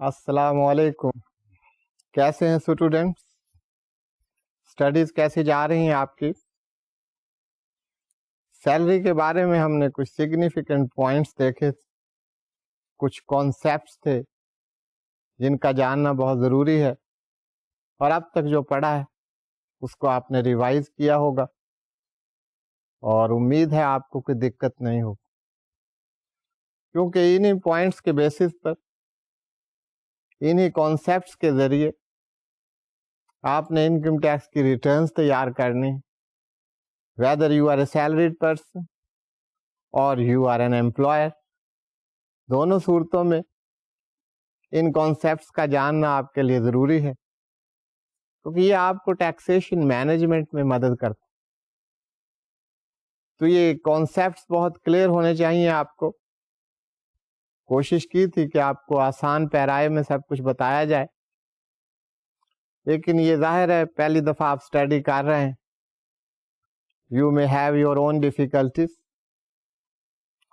السلام علیکم. کیسے ہیں اسٹوڈینٹس؟ اسٹڈیز کیسی جا رہی ہیں آپ کی؟ سیلری کے بارے میں ہم نے کچھ سگنیفیکنٹ پوائنٹس دیکھے، کچھ کانسیپٹس تھے جن کا جاننا بہت ضروری ہے، اور اب تک جو پڑھا ہے اس کو آپ نے ریوائز کیا ہوگا، اور امید ہے آپ کو کوئی دقت نہیں ہوگی، کیونکہ انہی پوائنٹس کے بیسس پر، انہی کانسیپٹس کے ذریعے آپ نے انکم ٹیکس کی ریٹرنز تیار کرنی، whether you are a salaried person or you are an employer. دونوں صورتوں میں ان کانسیپٹس کا جاننا آپ کے لیے ضروری ہے، کیونکہ یہ آپ کو ٹیکسیشن مینجمنٹ میں مدد کرتا. تو یہ کانسیپٹس بہت کلیئر ہونے چاہیے. آپ کو کوشش کی تھی کہ آپ کو آسان پیرائے میں سب کچھ بتایا جائے، لیکن یہ ظاہر ہے پہلی دفعہ آپ اسٹڈی کر رہے ہیں، you may have your own difficulties.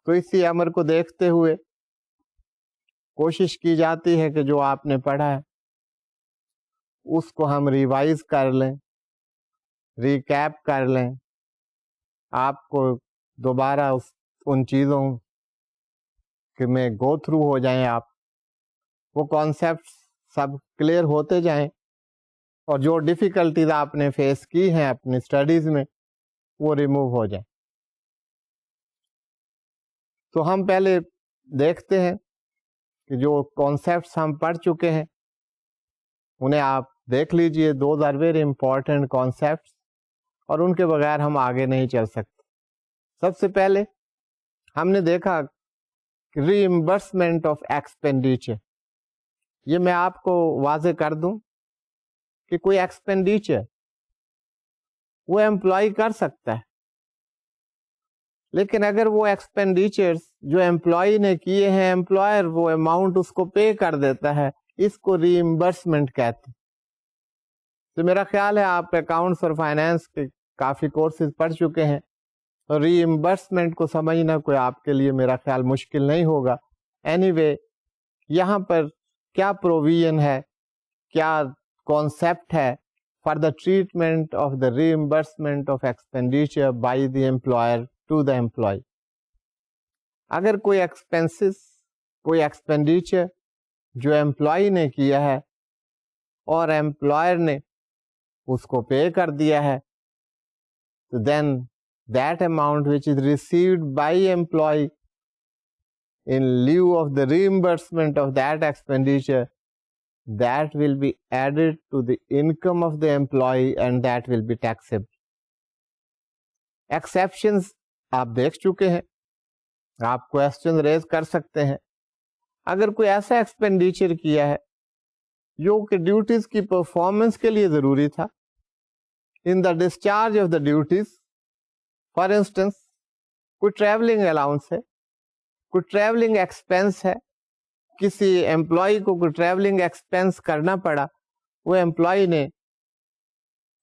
تو اسی امر کو دیکھتے ہوئے کوشش کی جاتی ہے کہ جو آپ نے پڑھا ہے اس کو ہم ریوائز کر لیں، ریکیپ کر لیں، آپ کو دوبارہ ان چیزوں کہ میں گو تھرو ہو جائیں، آپ وہ کانسیپٹس سب کلیئر ہوتے جائیں، اور جو ڈیفیکلٹیز آپ نے فیس کی ہیں اپنی اسٹڈیز میں وہ ریموو ہو جائیں. تو ہم پہلے دیکھتے ہیں کہ جو کانسیپٹس ہم پڑھ چکے ہیں انہیں آپ دیکھ لیجئے. Those are very important concepts, اور ان کے بغیر ہم آگے نہیں چل سکتے. سب سے پہلے ہم نے دیکھا ری ایمبرسمنٹ آف ایکسپینڈیچر. یہ میں آپ کو واضح کر دوں کہ کوئی ایکسپینڈیچر وہ امپلائی کر سکتا ہے، لیکن اگر وہ ایکسپینڈیچرز جو امپلائی نے کیے ہیں امپلائر وہ اماؤنٹ اس کو پے کر دیتا ہے، اس کو ری ایمبرسمنٹ کہتے ہیں. تو میرا خیال ہے آپ اکاؤنٹس اور فائنینس کے کافی کورسز پڑھ چکے ہیں، اور ری ایمبرسمنٹ کو سمجھنا کوئی آپ کے لیے میرا خیال مشکل نہیں ہوگا. اینی وے یہاں پر کیا پروویژن ہے، کیا کانسیپٹ ہے for the treatment of the reimbursement of expenditure by the employer to the employee. اگر کوئی ایکسپینسز، کوئی ایکسپینڈیچر جو امپلائی نے کیا ہے اور امپلائر نے اس کو پے کر دیا ہے، تو دین that amount which is received by employee in lieu of the reimbursement of that expenditure, that will be added to the income of the employee and that will be taxable. Exceptions آپ دیکھ چکے ہیں، آپ question raise کر سکتے ہیں. اگر کوئی ایسا ایکسپینڈیچر کیا ہے جو کہ ڈیوٹیز کی پرفارمنس کے لیے ضروری تھا، in the discharge of the duties، for instance کوئی ٹریولنگ الاؤنس ہے، کوئی ٹریولنگ ایکسپینس ہے، کسی امپلائی کو کوئی ٹریولنگ ایکسپینس کرنا پڑا، وہ امپلائی نے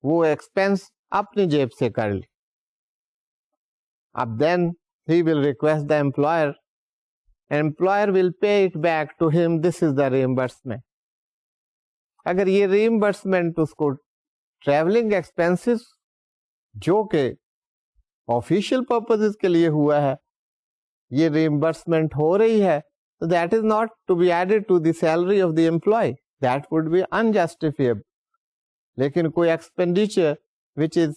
وہ ایکسپینس اپنی جیب سے کر لی. اب then he will request the employer, employer will pay it back to him, this is the reimbursement. اگر یہ ریمبرسمنٹ اس کو ٹریولنگ ایکسپینسز جو کہ آفیشیل پرپزز کے لیے ہوا ہے، یہ ریمبرسمنٹ ہو رہی ہے، تو that is not to be added to the salary of the employee, that would be unjustifiable. لیکن کوئی expenditure which is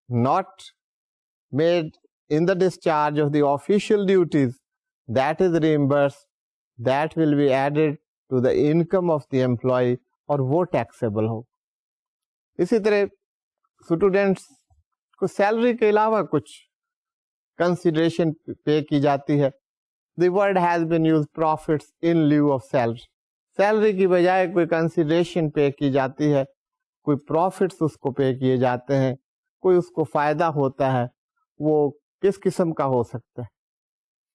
not made in the discharge of the official duties, that is reimbursed, that will be added to the income of the employee, اور وہ taxable ہو. اسی طرح students کو salary کے علاوہ کچھ کنسیڈریشن پے کی جاتی ہے. The word has been use profits in lieu of salary. Salary کی بجائے کوئی کنسیڈریشن پے کی جاتی ہے، کوئی پروفٹس اس کو پے کیے جاتے ہیں، کوئی اس کو فائدہ ہوتا ہے. وہ کس قسم کا ہو سکتا ہے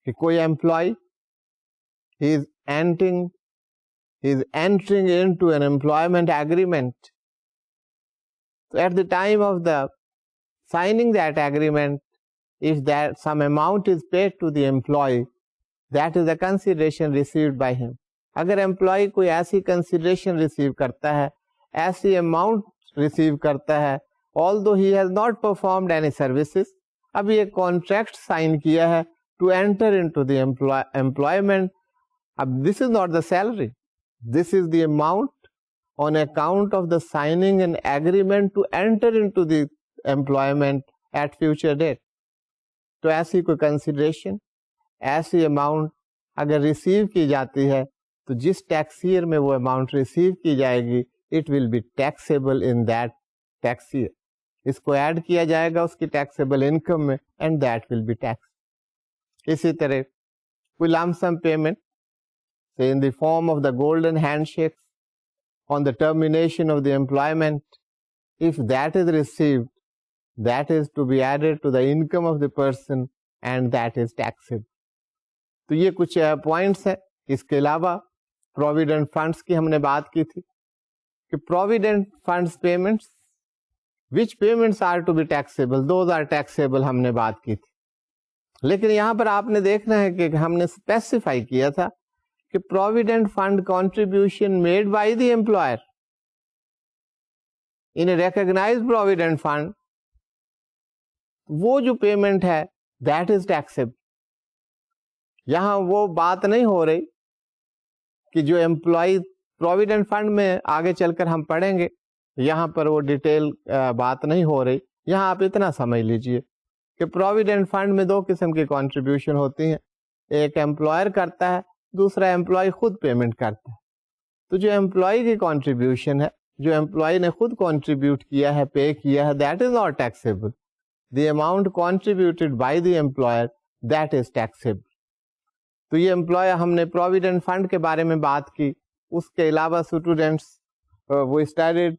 کہ کوئی employee he is entering into an employment agreement. So at the time of the signing that agreement, if that some amount is paid to the employee, that is the consideration received by him. اگر employee کوئی ایسی consideration receive کرتا ہے, ایسی amount receive کرتا ہے, although he has not performed any services, ابھی ایک کانٹریکٹ سائن کیا ہے to enter into the employment, اب this is not the salary, this is the amount on account of the signing an agreement to enter into the employment at future date. تو ایسی کوئی consideration, ایسی amount اگر receive کی جاتی ہے تو جس ٹیکس ایئر میں وہ اماؤنٹ ریسیو کی جائے گی, it will be taxable in that tax year. اس کو ایڈ کیا جائے گا اس کی ٹیکسیبل انکم میں, and that will be tax. اسی طرح کوئی lump sum payment in the form of the golden handshakes on the termination of the employment, if that is received, that is to be added to the income of the person and that is taxable. تو یہ کچھ points ہیں. اس کے علاوہ provident funds کی ہم نے بات کی تھی کہ provident funds payments which payments are to be taxable, those are taxable ہم نے بات کی تھی. لیکن یہاں پر آپ نے دیکھنا ہے کہ ہم نے اسپیسیفائی کیا تھا کہ provident fund contribution made by the employer in a recognised provident fund, وہ جو پیمنٹ ہے دیٹ از ٹیکسیبل. یہاں وہ بات نہیں ہو رہی کہ جو امپلائی پروویڈنٹ فنڈ میں آگے چل کر ہم پڑھیں گے, یہاں پر وہ ڈیٹیل بات نہیں ہو رہی. یہاں آپ اتنا سمجھ لیجئے کہ پروویڈنٹ فنڈ میں دو قسم کی کانٹریبیوشن ہوتی ہیں, ایک امپلائر کرتا ہے, دوسرا امپلائی خود پیمنٹ کرتا ہے. تو جو امپلائی کی کانٹریبیوشن ہے, جو امپلائی نے خود کانٹریبیوٹ کیا ہے, پے کیا ہے, that is not taxable. The amount contributed by the employer that is taxable. تو یہ امپلائی, ہم نے پروویڈنٹ فنڈ کے بارے میں بات کی. اس کے علاوہ اسٹوڈینٹس وہ studied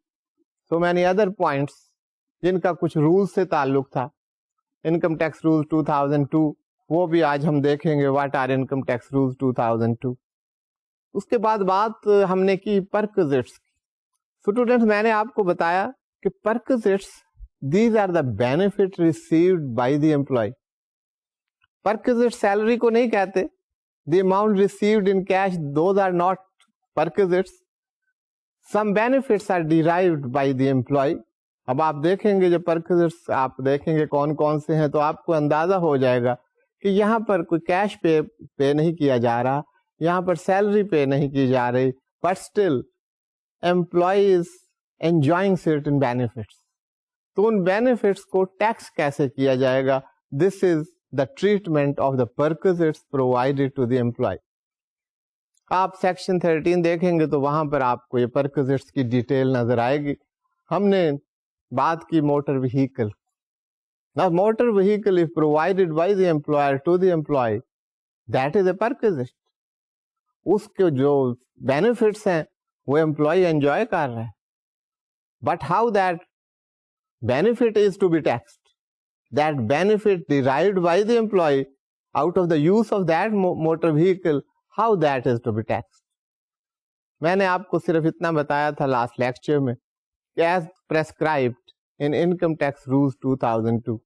so many other points جن کا کچھ رول سے تعلق تھا. انکم ٹیکس رول 2002, وہ بھی آج ہم دیکھیں گے, what are income tax rules 2002. اس کے بعد بات ہم نے کی پرکوزٹس کی. اسٹوڈینٹس میں نے آپ کو بتایا کہ perquisites these are the benefit received by the employee. Perquisite salary کو نہیں کہتے. The amount received in cash, those are not perquisites. Some benefits are derived by the employee. اب آپ دیکھیں گے جو پرکوزٹس آپ دیکھیں گے کون کون سے ہیں, تو آپ کو اندازہ ہو جائے گا کہ یہاں پر کوئی کیش پے نہیں کیا جا رہا, یہاں پر سیلری پے نہیں کی جا رہی, but still employee is enjoying certain benefits. تو ان بینیفٹس کو ٹیکس کیسے کیا جائے گا؟ This is the treatment of the perquisites provided to the employee. آپ سیکشن 13 دیکھیں گے تو وہاں پر آپ کو یہ پرکوزٹس کی ڈیٹیل نظر آئے گی. ہم نے بات کی motor vehicle. Now, motor vehicle is provided by the employer to the employee. That is a perquisite. اس کے جو benefits ہیں وہ employee enjoy کر رہا ہے. But how that benefit is to be taxed? That benefit derived by the employee out of the use of that motor vehicle, how that is to be taxed? میں نے آپ کو صرف اتنا بتایا تھا لاسٹ لیکچر میں کہ as prescribed in income tax rules 2002.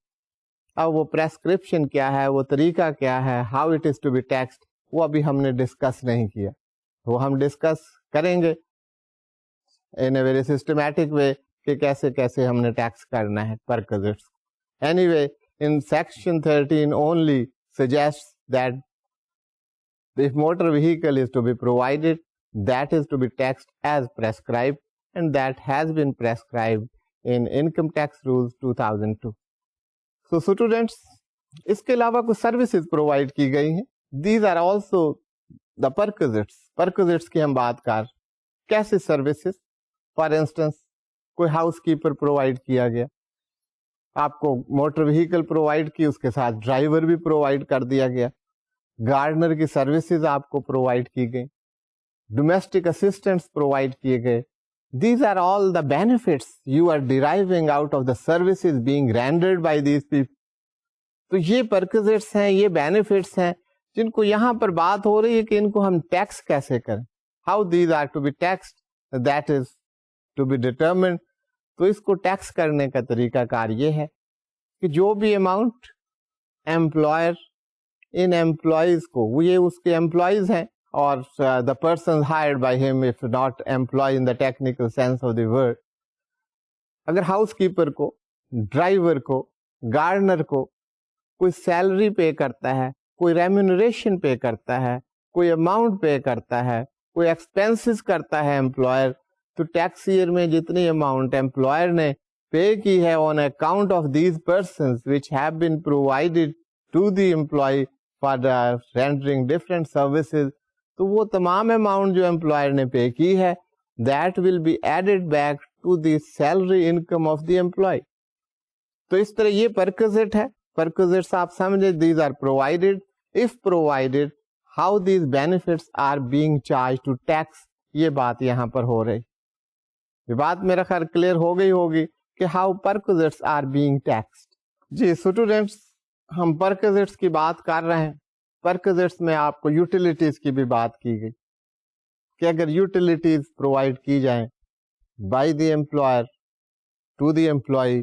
اب وہ پریسکرپشن کیا ہے, وہ طریقہ کیا ہے, how it is to be taxed, وہ ابھی ہم نے ڈسکس نہیں کیا. وہ ہم ڈسکس کریں گے ان اے ویری سسٹمیٹک وے کہ کیسے کیسے ہم نے ٹیکس کرنا ہے perquisites. Anyway in section 13 only suggest that if motor vehicle is to be provided, that is to be taxed as prescribed, and that has been prescribed in income tax rules 2002. So students, اس کے علاوہ کچھ services provide کی گئی ہیں. These are also the perquisites. Perquisites کی ہم بات کر کیسے سروسز, فار انسٹنس کوئی ہاؤس کیپر پرووائڈ کیا گیا, آپ کو موٹر وہیکل پرووائڈ کی, اس کے ساتھ ڈرائیور بھی پرووائڈ کر دیا گیا, گارڈنر کی سروسز آپ کو پرووائڈ کی گئی, ڈومیسٹک اسسٹنٹس پرووائڈ کیے گئے. These are all the benefits you are deriving out of the services being rendered by these people. تو یہ perquisites ہیں, یہ benefits ہیں جن کو یہاں پر بات ہو رہی ہے کہ ان کو ہم ٹیکس کیسے کریں. How these are to be taxed, that is to be determined. تو اس کو ٹیکس کرنے کا طریقہ کار یہ ہے کہ جو بھی اماؤنٹ امپلائر ان امپلائیز کو, وہ یہ اس کے امپلائیز ہیں or the persons hired by him, if not employee in the technical sense of the word. اگر ہاؤس کیپر کو, ڈرائیور کو, گارڈنر کو کوئی سیلری پے کرتا ہے, کوئی ریمونریشن پے کرتا ہے, کوئی اماؤنٹ پے کرتا ہے, کوئی ایکسپینسز کرتا ہے امپلائر, تو ٹیکس ایئر میں جتنی اماؤنٹ امپلائر نے پے کی ہے on account of these persons which have been provided to the employee for rendering different services, تو وہ تمام اماؤنٹ جو امپلائر نے پے کی ہے that will be added back to the salary income of the employee. تو اس طرح یہ پرکوزٹ ہے. پرکوزٹس آپ سمجھے, these are provided, if provided, how these benefits are being charge to tax, یہ بات یہاں پر ہو رہی. یہ بات میرا خیال کلیئر ہو گئی ہوگی کہ how perquisites are being taxed. جی اسٹوڈینٹس, ہم پرکوزٹس کی بات کر رہے ہیں. پرکوزٹس میں آپ کو یوٹیلیٹیز کی بھی بات کی گئی کہ اگر یوٹیلیٹیز پرووائڈ کی جائیں by the employer to the employee,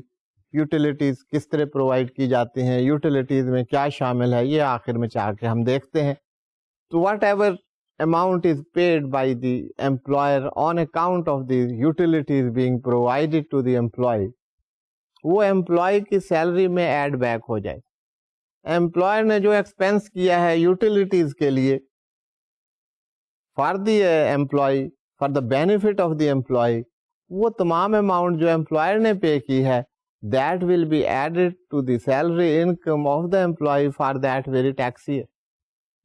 utilities کس طرح پرووائڈ کی جاتی ہیں, یوٹیلیٹیز میں کیا شامل ہے, یہ آخر میں چاہ کے ہم دیکھتے ہیں. تو what ever amount is paid by the employer on account of the utilities being provided to the employee, وہ امپلائی کی سیلری میں ایڈ بیک ہو جائے. امپلائر نے جو ایکسپینس کیا ہے یوٹیلیٹیز کے لیے for the employee, for the benefit of the employee, وہ تمام اماؤنٹ جو امپلائر نے پے کی ہے that will be added to the salary income of the employee for that very tax year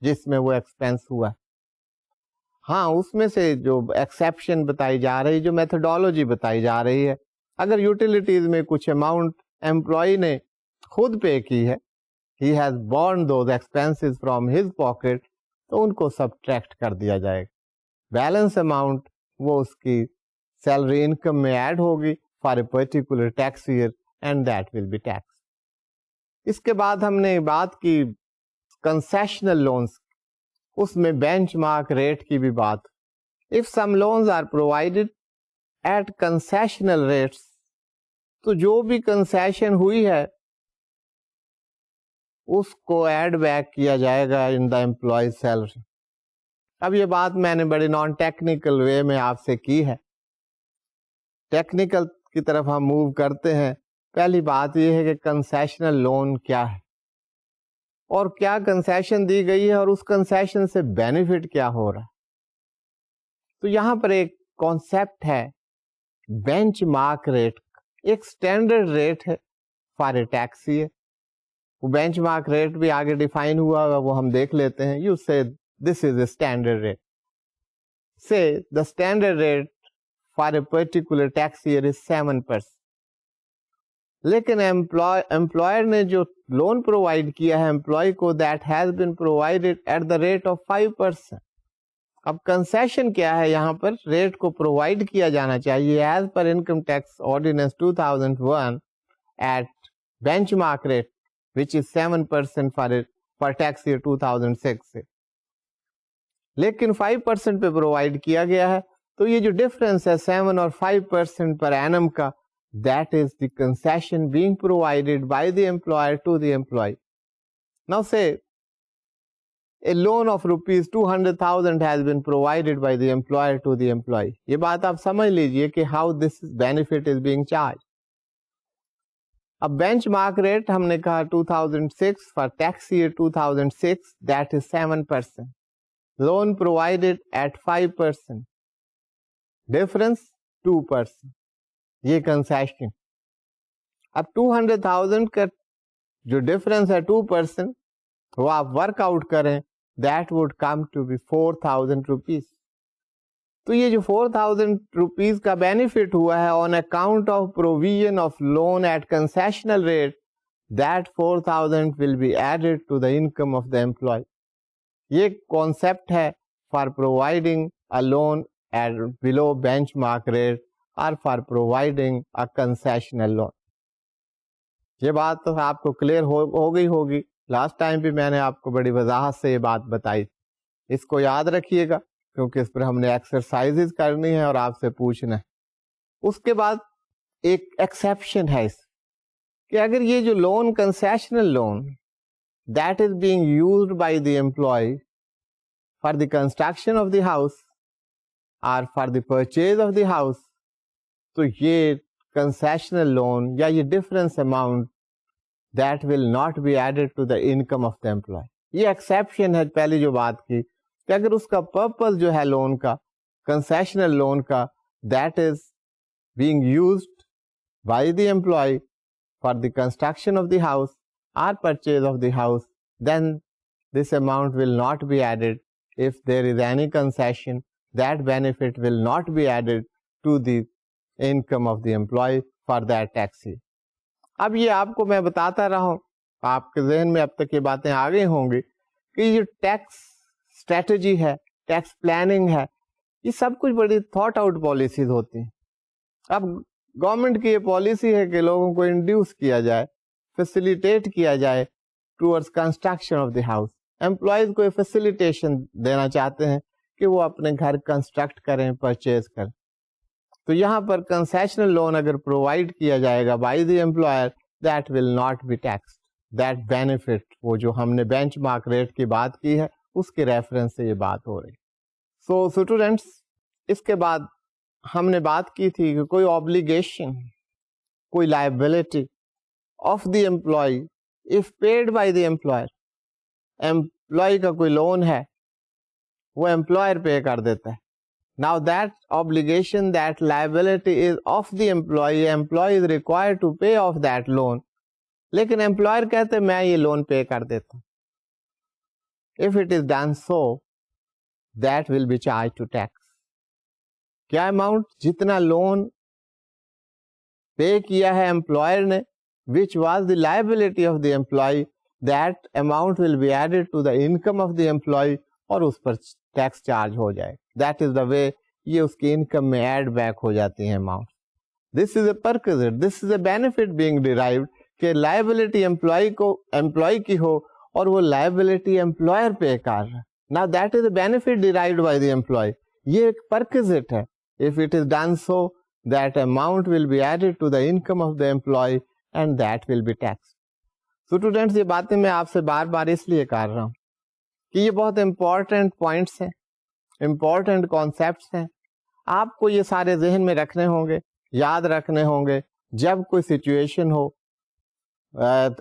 جس میں وہ ایکسپینس ہوا. ہاں, اس میں سے جو ایکسیپشن بتائی جا رہی, جو میتھڈالوجی بتائی جا رہی ہے, اگر یوٹیلیٹیز میں کچھ اماؤنٹ امپلائی نے خود پے کی ہے, he has borne those expenses from his pocket, تو ان کو سبٹریکٹ کر دیا جائے گا. بیلنس اماؤنٹ وہ اس کی سیلری انکم میں ایڈ ہوگی for a particular tax year and that will be tax. اس کے بعد ہم نے بات کی کنسیشنل لونز, اس میں بینچ مارک ریٹ کی بھی بات. If some loans are provided at concessional rates, تو جو بھی کنسیشن ہوئی ہے اس کو ایڈ بیک کیا جائے گا ان دا امپلائی سیلری. اب یہ بات میں نے بڑی نان ٹیکنیکل وے میں آپ سے کی ہے. ٹیکنیکل کی طرف ہم موو کرتے ہیں. پہلی بات یہ ہے کہ کنسیشنل لون کیا ہے اور کیا کنسیشن دی گئی ہے اور اس کنسیشن سے بینیفٹ کیا ہو رہا ہے. تو یہاں پر ایک کانسیپٹ ہے بینچ مارک ریٹ, ایک اسٹینڈرڈ ریٹ ہے فار اے ٹیکس ایئر. وہ بینچ مارک ریٹ بھی آگے ڈیفائن ہوا ہے, وہ ہم دیکھ لیتے ہیں. یو سے دس is a standard rate, say the standard rate for a particular tax year is 7%. لیکن امپلائر نے جو لون پرووائڈ کیا ہے امپلائی کو, that has been provided at the rate of 5%. اب کنسیشن کیا ہے, یہاں پر ریٹ کو پرووائڈ کیا جانا چاہیے as per income tax ordinance 2001 at benchmark rate which is 7% for tax year 2006 لیکن 5% پہ پرووائڈ کیا گیا ہے. تو یہ جو ڈفرنس ہے 7 اور 5% پر اینم کا, that is the concession being provided by the employer to the employee. Now say a loan of rupees 200,000 has been provided by the employer to the employee. یہ بات آپ سمجھ لیجئے کہ how this benefit is being charged. اب bench mark rate ہم نے کہا 2006 for tax year 2006 that is 7%. Loan provided at 5%. Difference 2%. یہ کنسیشن. اب 200,000 کا جو ڈفرنس ہے 2% وہ آپ ورک آؤٹ کریں, that would come to be 4,000 rupees. تو یہ جو 4,000 روپیز کا بینیفٹ ہوا ہے on account of provision of loan at concessional rate, that 4,000 will be added to the income of the employee. یہ کانسیپٹ ہے for providing a loan at below benchmark rate اور for providing a concessional loan. یہ بات تو آپ کو clear ہو گئی ہوگی. لاسٹ ٹائم بھی میں نے آپ کو بڑی وضاحت سے یہ بات بتائی, اس کو یاد رکھیے گا کیونکہ اس پر ہم نے ایکسرسائز کرنی ہے اور آپ سے پوچھنا ہے. اس کے بعد ایک ایکسیپشن ہے اس کہ اگر یہ جو loan concessional loan that is being used by the employee for the construction of the house or for the purchase of the house, تو یہ concessional loan یا یہ difference amount that will not be added to the income of the employee. یہ exception ہے پہلی جو بات کی کہ اگر اس کا پرپز جو ہے لون کا کنسیشنل لون کا that is being used by the employee for the construction of the house or purchase of the house, then this amount will not be added. If there is any concession, that benefit will not be added to the income of the employee for that tax year. اب یہ آپ کو میں بتاتا رہا ہوں, آپ کے ذہن میں اب تک یہ باتیں آ گئی ہوں گی کہ یہ ٹیکس اسٹریٹجی ہے, ٹیکس پلاننگ ہے, یہ سب کچھ بڑی تھاٹ آؤٹ پالیسیز ہوتی ہیں. اب گورنمنٹ کی یہ پالیسی ہے کہ لوگوں کو انڈیوس کیا جائے, فیسیلیٹیٹ کیا جائے towards construction of the house. Employees کو فیسیلیٹیشن دینا چاہتے ہیں کہ وہ اپنے گھر کنسٹرکٹ کریں, پرچیز کریں. تو یہاں پر کنسیشنل لون اگر پرووائڈ کیا جائے گا by the employer, that will not be taxed. That benefit, وہ جو ہم نے بینچ مارک ریٹ کی بات کی ہے اس کے ریفرنس سے یہ بات ہو رہی. سو اسٹوڈینٹس, اس کے بعد ہم نے بات کی تھی کہ کوئی obligation, کوئی liability of the employee if paid by the employer. employee کا کوئی لون ہے وہ employer پے کر دیتا ہے. Now that obligation, that liability is of the employee. Employee is required to pay off that loan. لیکن employer کہتے میں یہ لون پے کر دیتا ہوں. If it is done so, that will be charged to tax. کیا amount, جتنا loan pay کیا ہے امپلائر نے, which was the liability of the employee, that amount will be added to the income of the employee اور اس پر tax charge ہو جائے. That is the way یہ اس کی income میں ایڈ بیک ہو جاتی ہیں amount. This is a perquisite, this is a benefit being derived کہ liability employee کی ہو اور وہ لائبلٹی امپلائر پے کر رہا ہے. Now that is a benefit derived by the employee. یہ ایک perquisite ہے. If it is done so, that amount will be added to the income of the employee and that will be taxed. So students, یہ باتیں میں آپ سے بار بار اس لیے کر رہا ہوں کہ یہ بہت امپورٹنٹ پوائنٹس ہیں, امپورٹنٹ کانسیپٹس ہیں. آپ کو یہ سارے ذہن میں رکھنے ہوں گے, یاد رکھنے ہوں گے. جب کوئی سچویشن ہو,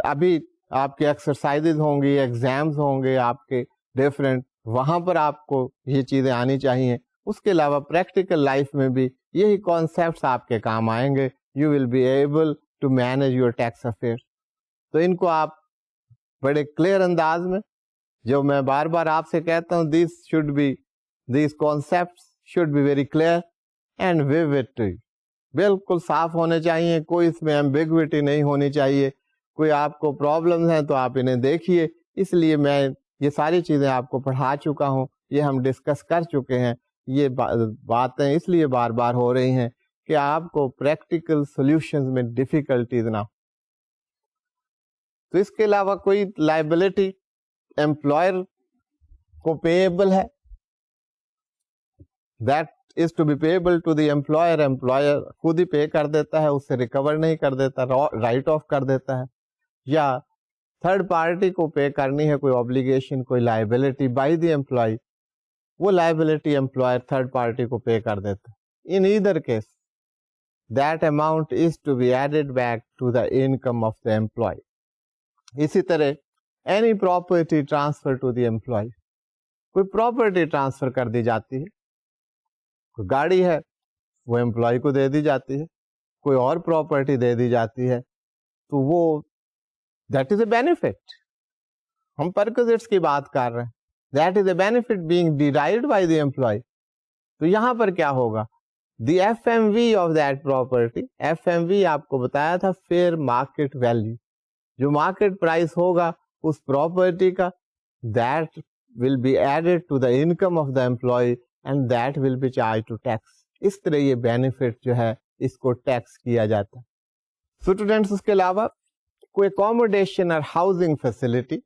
ابھی آپ کے ایکسرسائزز ہوں گی, ایگزامز ہوں گے آپ کے ڈفرینٹ, وہاں پر آپ کو یہ چیزیں آنی چاہیے. اس کے علاوہ پریکٹیکل لائف میں بھی یہی کانسیپٹس آپ کے کام آئیں گے. You will be able to manage your tax affair. تو ان کو آپ بڑے کلیئر انداز میں, جو میں بار بار آپ سے کہتا ہوں, these concepts should be very clear and vivid to you. بالکل صاف ہونے چاہیے, کوئی اس میں ایمبیگوٹی نہیں ہونی چاہیے. کوئی آپ کو پرابلمز ہیں تو آپ انہیں دیکھیے. اس لیے میں یہ ساری چیزیں آپ کو پڑھا چکا ہوں, یہ ہم ڈسکس کر چکے ہیں. یہ باتیں اس لیے بار بار ہو رہی ہیں کہ آپ کو پریکٹیکل سولوشنز میں ڈیفیکلٹیز نہ ہو. تو اس کے علاوہ کوئی لائبلٹی امپلائر کو پیبل ہے, that is to be payable to the employer. Employer خود ہی پے کر دیتا ہے, اس سے ریکور نہیں کر دیتا, رائٹ آف کر دیتا ہے. یا تھرڈ پارٹی کو پے کرنی ہے کوئی آبلیگیشن, کوئی لائبلٹی بائی دی امپلائی, وہ لائبلٹی امپلائر تھرڈ پارٹی کو پے کر دیتا ہے. In either case that amount is to be added back to the income of the employee. اسی طرح any property transfer to the employee, کوئی property transfer کر دی جاتی ہے, کوئی گاڑی ہے وہ امپلائی کو دے دی جاتی ہے, کوئی اور پراپرٹی دے دی جاتی ہے, تو وہ دیٹ از اے بینیفٹ. ہم پرکوزٹس کی بات کر رہے ہیں. That is a benefit being derived by the employee. تو یہاں پر کیا ہوگا, the FMV of that property, FMV آپ کو بتایا تھا fair market value, جو مارکیٹ پرائس ہوگا اس پراپرٹی کا, that will be added to the income of the employee and that will be charged to tax. اس طرح یہ بینیفٹ جو ہے اس کو ٹیکس کیا جاتا ہے. اسٹوڈینٹس, اس کے علاوہ کوئی اکوموڈیشن اور ہاؤسنگ فیسلٹی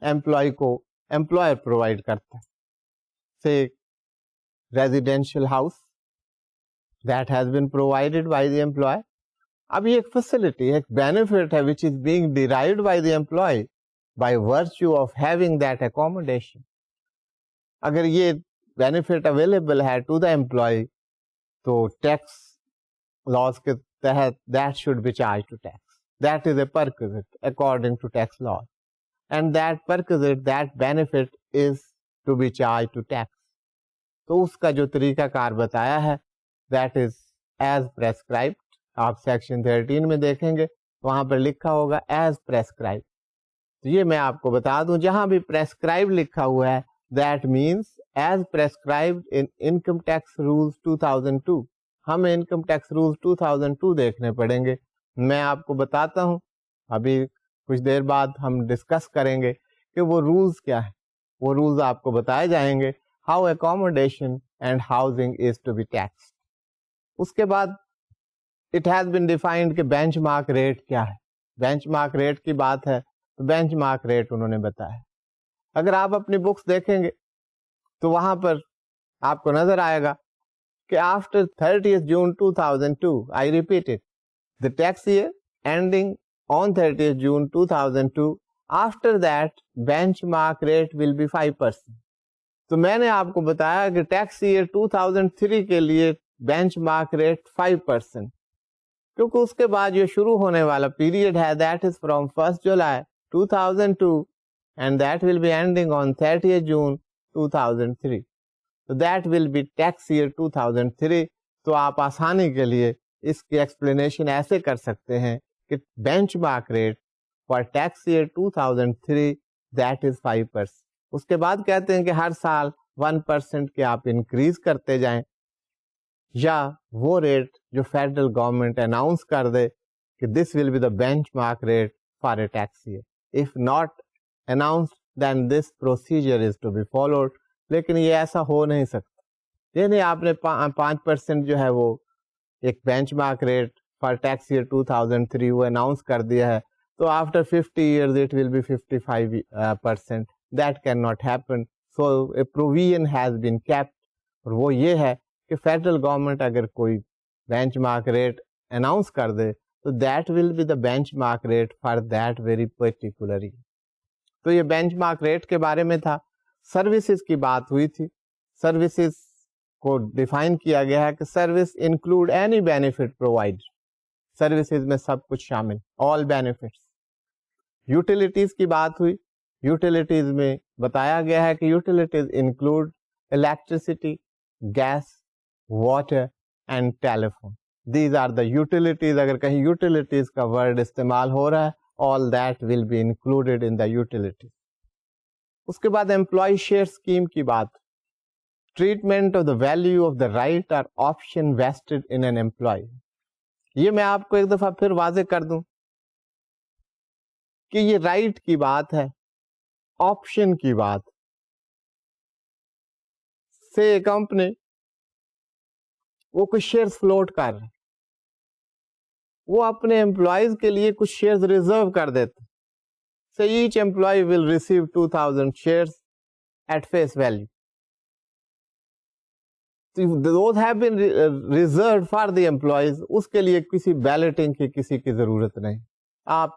امپلائی کو امپلائر پرووائڈ کرتا ہے, سے residential house that has been provided by the employer. اب یہ ایک فیسلٹی, ایک بینیفٹ ہے which is being derived by the employee by virtue of having that accommodation. اگر یہ بینیفٹ اویلیبل ہے ٹو دا امپلائی تو ٹیکس لاز کے تحت that should be charge to tax. That is a perquisite according to tax law, and that perquisite that benefit is to be charge to tax. تو اس کا جو طریقہ کار بتایا ہے دیٹ از ایز پریسکرائبڈ. آپ سیکشن 13 میں دیکھیں گے وہاں پر لکھا ہوگا ایز پریسکرائب. تو یہ میں آپ کو بتا دوں جہاں بھی پریسکرائب لکھا ہوا ہے that means as prescribed in income tax rules 2002. ہمیں انکم ٹیکس رولز 2002 دیکھنے پڑیں گے. میں آپ کو بتاتا ہوں, ابھی کچھ دیر بعد ہم ڈسکس کریں گے کہ وہ رولز کیا ہیں. وہ رولز آپ کو بتائے جائیں گے how accommodation and housing is to be taxed. اس کے بعد اٹ ہیز بین ڈیفائنڈ کہ بینچ مارک ریٹ کیا ہے. بینچ مارک ریٹ کی بات ہے تو بینچ مارک ریٹ انہوں نے بتایا. اگر آپ اپنی بکس دیکھیں گے تو وہاں پر آپ کو نظر آئے گا کہ after 30th June 2002, I repeat it, the tax year ending on 30th June 2002, after that benchmark rate will be 5%. تو میں نے آپ کو بتایا کہ ٹیکس ایئر 2003 کے لیے بینچ مارک ریٹ 5%, کیونکہ اس کے بعد جو شروع ہونے والا پیریڈ ہے that is from 1st July 2002 and that will be ending on 30th June 2003. So that will be tax year 2003. تو آپ آسانی کے لیے اس کی ایکسپلینیشن ایسے کر سکتے ہیں کہ benchmark rate for tax year 2003 that is 5%. اس کے بعد کہتے ہیں کہ ہر سال 1% کے آپ انکریز کرتے جائیں, یا وہ ریٹ جو فیڈرل گورنمنٹ اناؤنس کر دے کہ this will be the benchmark rate for a tax year. If not announced then this procedure is to be followed. لیکن یہ ایسا ہو نہیں سکتا. یعنی آپ نے 5% جو ہے وہ ایک benchmark rate for tax year 2003 وہ اناؤنس کر دیا ہے, تو after 50 years it will be 55%. That cannot happen. So a provision has been kept. اور وہ یہ ہے کہ فیڈرل گورنمنٹ اگر کوئی بینچ مارک ریٹ اناؤنس کر دے تو that will be the benchmark rate for that very particular year. تو یہ بینچ مارک ریٹ کے بارے میں تھا. سروسز کی بات ہوئی تھی. سروسز کو ڈیفائن کیا گیا ہے کہ service include any benefit provide. Services میں سب کچھ شامل, آل بینیفٹس. یوٹیلیٹیز کی بات ہوئی. یوٹیلیٹیز میں بتایا گیا ہے کہ utilities include electricity, gas, water and telephone. These are the utilities. اگر کہیں یوٹیلیٹیز کا ورڈ استعمال ہو رہا ہے, all that will be included in the utilities. اس کے بعد employee share scheme کی بات. Treatment of the value of the right or option vested in an employee. یہ میں آپ کو ایک دفعہ پھر واضح کر دوں کہ یہ رائٹ کی بات ہے, آپشن کی بات. سے کمپنی وہ کچھ شیئرز فلوٹ کر رہے, وہ اپنے امپلائیز کے لیے کچھ شیئرز ریزرو کر دیتے. So each employee will receive 2000 shares at face value. So those have been reserved for the employees. اس کے لیے کسی بیلٹنگ کی کسی کی ضرورت نہیں. آپ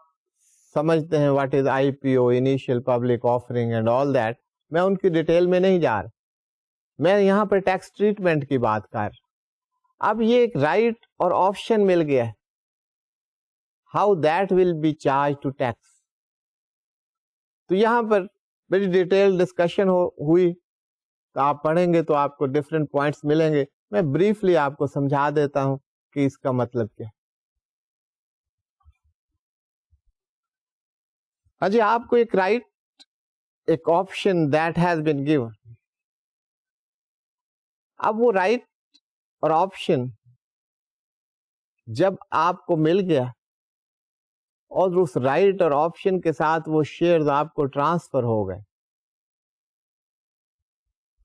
سمجھتے ہیں what is IPO, initial public offering and all that. میں ان کی ڈیٹیل میں نہیں جا رہا. میں یہاں پر ٹیکس ٹریٹمنٹ کی بات کر رہا. اب یہ ایک رائٹ اور آپشن مل گیا ہے. How that will be charged to tax. تو یہاں پر بڑی ڈیٹیل ڈسکشن ہوئی. تو آپ پڑھیں گے تو آپ کو ڈفرینٹ پوائنٹس ملیں گے. میں بریفلی آپ کو سمجھا دیتا ہوں کہ اس کا مطلب کیا ہے. جی آپ کو ایک رائٹ, ایک option that has been given. اب وہ رائٹ اور آپشن جب آپ کو مل گیا اور اس رائٹ اور آپشن کے ساتھ وہ شیئرز آپ کو ٹرانسفر ہو گئے,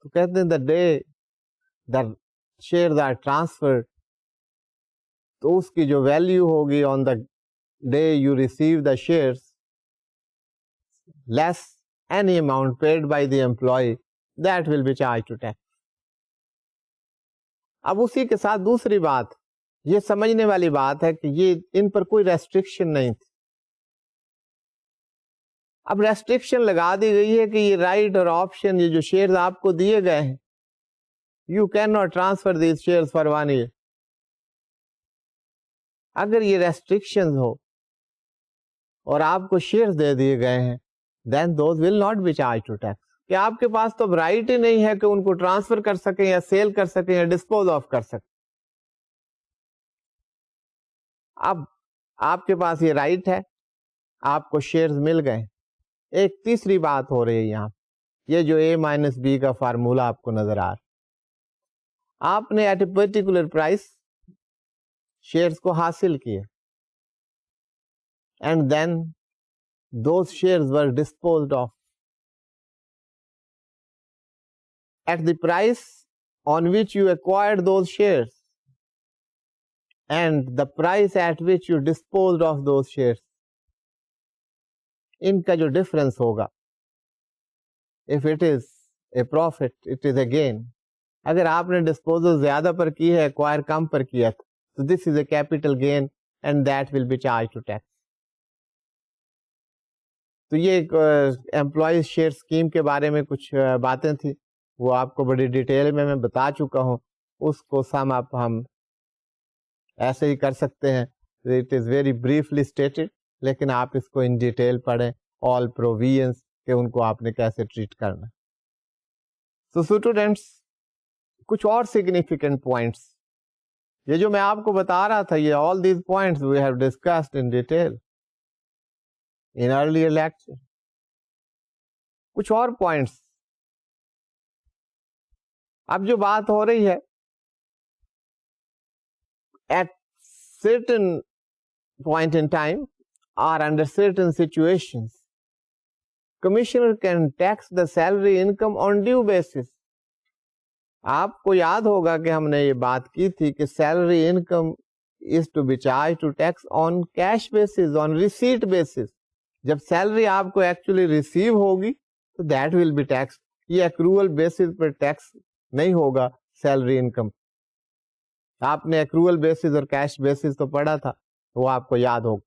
تو کہتے ہیں the day the shares are transferred, تو اس کی جو ویلیو ہوگی on the day you receive the shares less any amount paid by the employee, that will be charge to tax. اب اسی کے ساتھ دوسری بات یہ سمجھنے والی بات ہے کہ یہ ان پر کوئی ریسٹرکشن نہیں تھی. اب ریسٹرکشن لگا دی گئی ہے کہ یہ رائٹ اور آپشن، یہ جو شیئرز آپ کو دیے گئے ہیں، you can not transfer these shares for 1 year. اگر یہ ریسٹرکشن ہو اور آپ کو شیئرز دے دیے گئے ہیں، then those will not be charge to tax. کہ آپ کے پاس تو رائٹ ہی نہیں ہے کہ ان کو ٹرانسفر کر سکیں یا سیل کر سکیں یا ڈسپوز آف کر سکیں. اب آپ کے پاس یہ رائٹ ہے، آپ کو شیئرز مل گئے. ایک تیسری بات ہو رہی ہے یہاں، یہ جو A مائنس بی کا فارمولا آپ کو نظر آ رہا، آپ نے at a particular price shares کو حاصل کیے and then those shares were disposed of at the price on which you acquired those shares and the price at which you disposed of those shares. ان کا جو difference ہوگا، if it is a profit, it is a gain. اگر آپ نے disposal زیادہ پر کی ہے، acquire کم پر کیا تھا، تو this is a capital gain and that will be charged to tax. تو یہ امپلائیز شیئر اسکیم کے بارے میں کچھ باتیں تھیں، وہ آپ کو بڑی ڈیٹیل میں بتا چکا ہوں. اس کو سم اپ ہم ایسے ہی کر سکتے ہیں. It is very briefly stated, لیکن آپ اس کو ان ڈیٹیل پڑھیں، آل پروویژنس کہ ان کو آپ نے کیسے ٹریٹ کرنا. سو اسٹوڈینٹس، کچھ اور سگنیفیکنٹ پوائنٹس، یہ جو میں آپ کو بتا رہا تھا، یہ all these points we have discussed in detail in earlier lecture. کچھ اور پوائنٹس، اب جو بات ہو رہی ہے، at certain point in time or under certain situations, commissioner can tax the salary income on due basis. آپ کو یاد ہوگا کہ ہم نے یہ بات کی تھی کہ salary income is to be charged to tax on cash basis, on receipt basis. جب سیلری آپ کو ایکچولی ریسیو ہوگی تو that will be taxed. یہ accrual basis پر ٹیکس نہیں ہوگا. سیلری انکم آپ نے accrual basis اور cash basis تو پڑھا تھا، وہ آپ کو یاد ہوگا.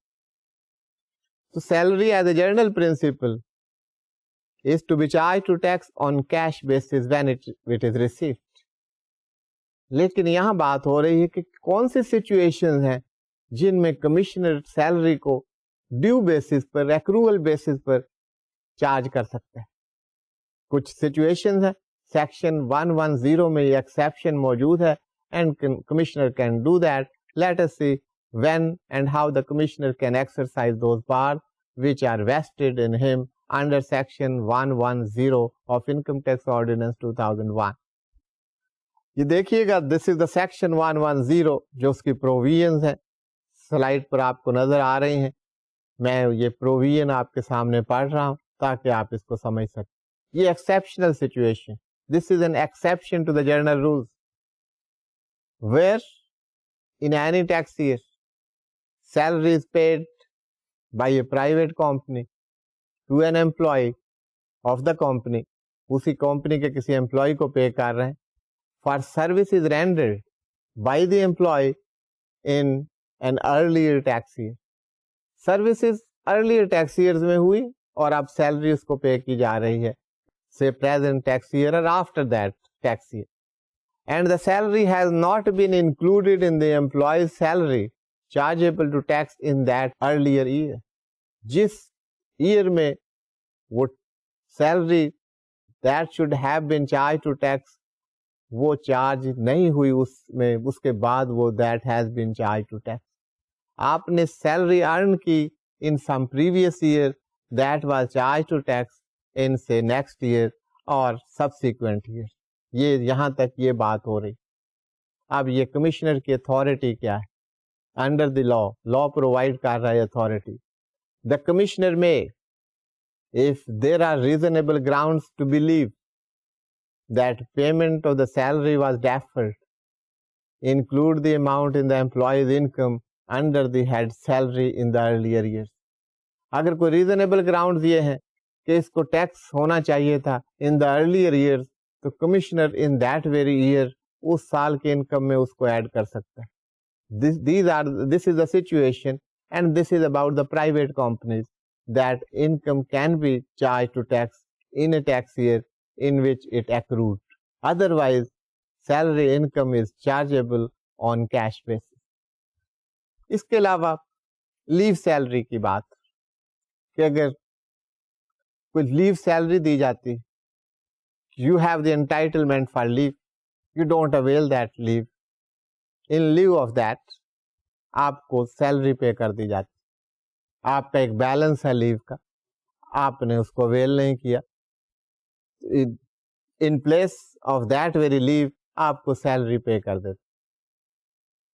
تو salary as a general principle is to be charged to tax on cash basis when it is received. لیکن یہاں بات ہو رہی ہے کہ کون سی سچویشن ہیں جن میں کمشنر سیلری کو ڈیو بیسس پر، ایکروول بیسس پر چارج کر سکتا ہے. کچھ سچویشن ہے، سیکشن 110 میں یہ ایکسیپشن موجود ہے and commissioner can do that. Let us see when and how the commissioner can exercise those powers which are vested in him under section 110 of Income Tax Ordinance 2001. یہ دیکھیے گا، this is the section 110 جو اس کی provisions ہیں، slide پر آپ کو نظر آ رہی ہیں. میں یہ پروویژن آپ کے سامنے پڑھ رہا ہوں تاکہ آپ اس کو سمجھ سکیں. یہ exceptional situation, this is an exception to the general rules where in any tax year salary is paid by a private company to an employee of the company. اسی کمپنی کے کسی امپلائی کو پے کر رہے ہیں for services rendered by the employee in an earlier tax year. Services earlier tax years میں ہوئی اور اب سیلری اس کو پے کی جا رہی ہے say present tax year or after that tax year, and the salary has not been included in the employee's salary chargeable to tax in that earlier year. جس ایئر میں وہ salary that should have been charged to tax وہ charge نہیں ہوئی اس میں، اس کے بعد وہ that has been charged to tax. آپ نے سیلری ارن کی in some previous year that was charged to tax in say next year or subsequent year. یہ یہاں تک یہ بات ہو رہی. اب یہ کمشنر کی اتھارٹی کیا ہے؟ انڈر دی لا پرووائڈ کر رہا ہے اتھارٹی. دا کمشنر میں if there are reasonable grounds to believe that payment of the salary was deferred, include the amount in the employee's income under the head salary in the earlier years. اگر کوئی reasonable grounds یہ ہیں کہ اس کو tax ہونا چاہیے تھا in the earlier years, تو commissioner in that very year اس سال کے انکم میں اس کو ایڈ کر سکتا ہے. This is the situation and this is about the private companies. that income can be charged to tax in a tax year in which it accrued. Otherwise, salary income is chargeable on cash basis. اس کے علاوہ لیو salary کی بات کہ اگر کوئی لیو salary دی جاتی, you have the entitlement for leave, you don't avail that leave, in lieu of that آپ کو سیلری پے کر دی جاتی. آپ کا ایک بیلنس ہے لیو کا, آپ نے اس کو اویل نہیں کیا, in place of that very leave آپ کو سیلری پے کر دیتے.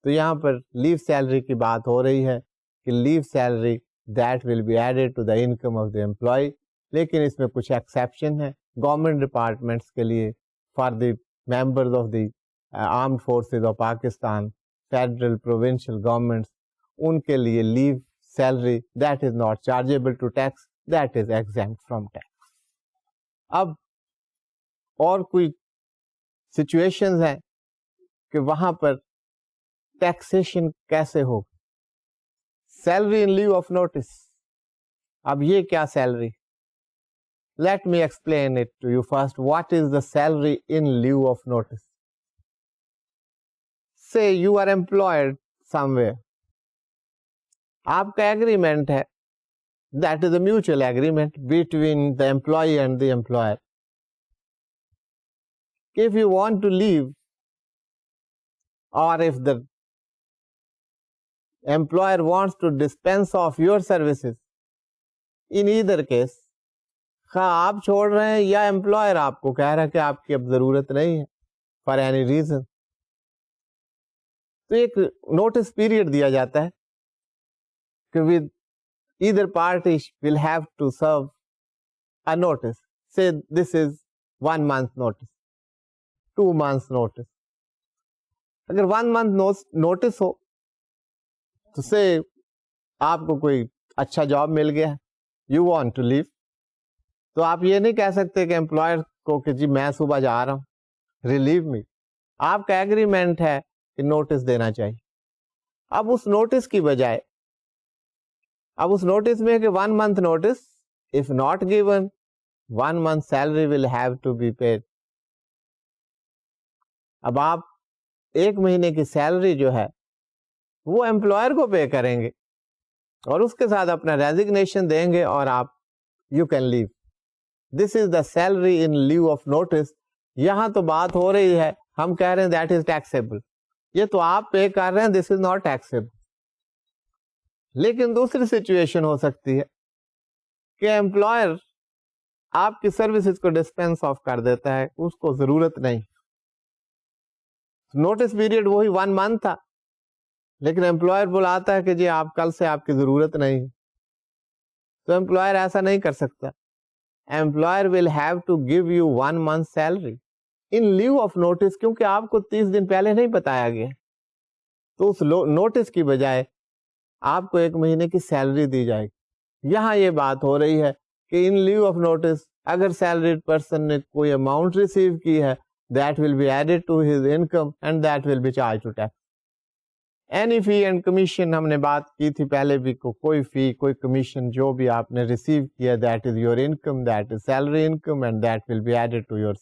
تو یہاں پر لیو سیلری کی بات ہو رہی ہے کہ leave salary that will be added to the income of the employee, لیکن اس میں کچھ ایکسیپشن ہے. گورنمنٹ ڈپارٹمنٹس کے لیے, for the members of the armed forces of Pakistan, federal provincial governments, ان کے لیے leave salary that is not chargeable to tax, that is exempt from tax. اب اور کوئی سچویشنز ہیں کہ وہاں پر ٹیکسیشن کیسے ہو. Salary in lieu of notice. اب یہ کیا salary? Let me explain it to you first. What is the salary in lieu of notice? Say you are employed somewhere, آپ کا ایگریمنٹ ہے, that is a mutual agreement between the employee and the employer. If you want to leave, or if the employer wants to dispense of your services, in either case, خواہ آپ چھوڑ رہے ہیں یا employer آپ کو کہہ رہا ہے کہ آپ کی اب ضرورت نہیں ہے for any reason, تو ایک نوٹس پیریڈ دیا جاتا ہے کہ with either party will have to serve a notice. Say this is 1 month notice, 2 months notice. اگر 1 month notice ہو تو سے آپ کو کوئی اچھا جاب مل گیا, یو وانٹ ٹو لیو, تو آپ یہ نہیں کہہ سکتے کہ امپلائر کو کہ جی میں صبح جا رہا ہوں, ریلیو می. آپ کا ایگریمنٹ ہے کہ نوٹس دینا چاہیے. اب اس نوٹس کی بجائے, اب اس نوٹس میں کہ 1 month notice, if not given, 1 month salary will have to be paid. اب آپ 1 مہینے کی سیلری جو ہے وہ امپلائر کو پے کریں گے اور اس کے ساتھ اپنا ریزگنیشن دیں گے اور آپ you can leave. This is the salary in lieu of notice. یہاں تو بات ہو رہی ہے, ہم کہہ رہے ہیں دیٹ از ٹیکسیبل, یہ تو آپ پے کر رہے ہیں, دس از ناٹ ٹیکسیبل. لیکن دوسری سچویشن ہو سکتی ہے کہ امپلائر آپ کی سروسز کو ڈسپینس آف کر دیتا ہے, اس کو ضرورت نہیں. نوٹس پیریڈ وہی 1 month تھا, لیکن امپلائر بلاتا ہے کہ جی آپ کل سے آپ کی ضرورت نہیں, تو امپلائر ایسا نہیں کر سکتا. Employer will have to give you 1 month salary in lieu of notice, کیونکہ آپ کو 30 دن پہلے نہیں بتایا گیا, تو اس نوٹس کی بجائے آپ کو 1 مہینے کی سیلری دی جائے گی. یہاں یہ بات ہو رہی ہے کہ ان لیو آف نوٹس اگر سیلریڈ پرسن نے کوئی اماؤنٹ ریسیو کی ہے, that will be added to his income and that will be charged to tax. Any fee and commission, ہم نے بات کی تھی پہلے بھی, کوئی فی کوئی کمیشن جو بھی آپ نے ریسیو کیا, that is your income, that is salary income and that will be added to your